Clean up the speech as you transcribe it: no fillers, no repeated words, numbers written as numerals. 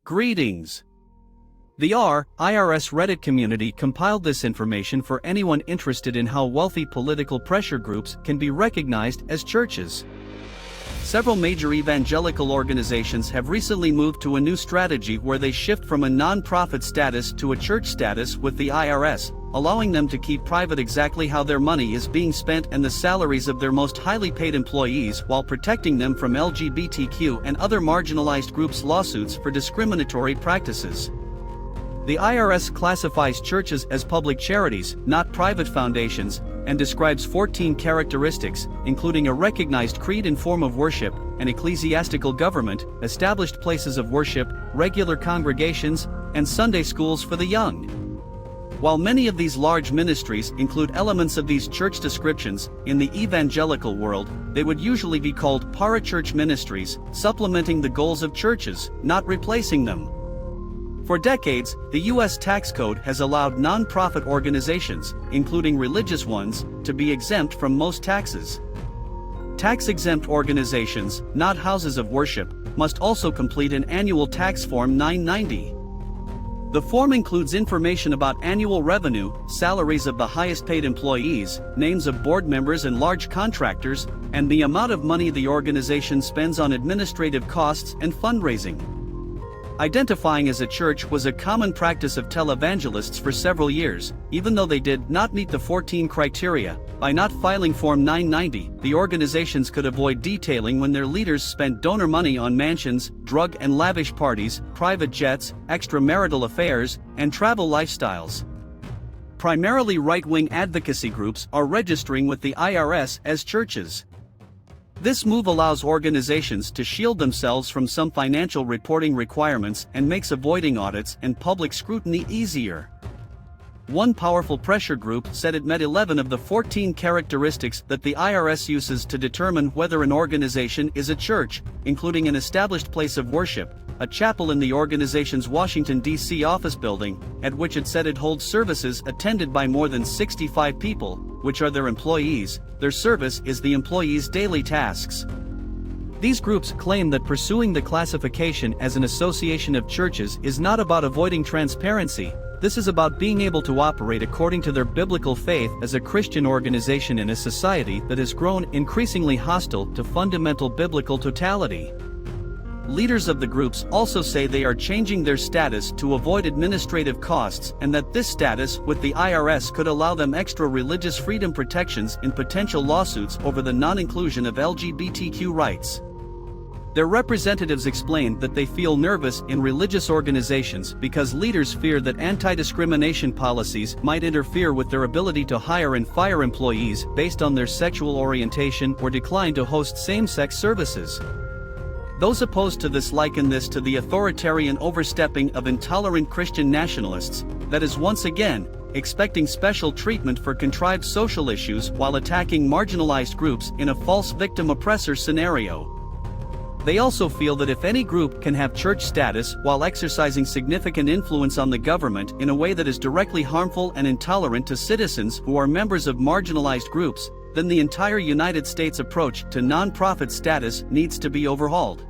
Greetings. The IRS Reddit community compiled this information for anyone interested in how wealthy political pressure groups can be recognized as churches. Several major evangelical organizations have recently moved to a new strategy where they shift from a non-profit status to a church status with the IRS, allowing them to keep private exactly how their money is being spent and the salaries of their most highly paid employees while protecting them from LGBTQ and other marginalized groups' lawsuits for discriminatory practices. The IRS classifies churches as public charities, not private foundations, and describes 14 characteristics, including a recognized creed and form of worship, an ecclesiastical government, established places of worship, regular congregations, and Sunday schools for the young. While many of these large ministries include elements of these church descriptions, in the evangelical world, they would usually be called parachurch ministries, supplementing the goals of churches, not replacing them. For decades, the U.S. tax code has allowed non-profit organizations, including religious ones, to be exempt from most taxes. Tax-exempt organizations, not houses of worship, must also complete an annual tax form 990. The form includes information about annual revenue, salaries of the highest-paid employees, names of board members and large contractors, and the amount of money the organization spends on administrative costs and fundraising. Identifying as a church was a common practice of televangelists for several years, even though they did not meet the 14 criteria. By not filing Form 990, the organizations could avoid detailing when their leaders spent donor money on mansions, drug and lavish parties, private jets, extramarital affairs, and travel lifestyles. Primarily right-wing advocacy groups are registering with the IRS as churches. This move allows organizations to shield themselves from some financial reporting requirements and makes avoiding audits and public scrutiny easier. One powerful pressure group said it met 11 of the 14 characteristics that the IRS uses to determine whether an organization is a church, including an established place of worship, a chapel in the organization's Washington, D.C. office building, at which it said it holds services attended by more than 65 people, which are their employees. Their service is the employees' daily tasks. These groups claim that pursuing the classification as an association of churches is not about avoiding transparency. This is about being able to operate according to their biblical faith as a Christian organization in a society that has grown increasingly hostile to fundamental biblical totality. Leaders of the groups also say they are changing their status to avoid administrative costs and that this status with the IRS could allow them extra religious freedom protections in potential lawsuits over the non-inclusion of LGBTQ rights. Their representatives explained that they feel nervous in religious organizations because leaders fear that anti-discrimination policies might interfere with their ability to hire and fire employees based on their sexual orientation or decline to host same-sex services. Those opposed to this liken this to the authoritarian overstepping of intolerant Christian nationalists, that is once again, expecting special treatment for contrived social issues while attacking marginalized groups in a false victim-oppressor scenario. They also feel that if any group can have church status while exercising significant influence on the government in a way that is directly harmful and intolerant to citizens who are members of marginalized groups, then the entire United States approach to non-profit status needs to be overhauled.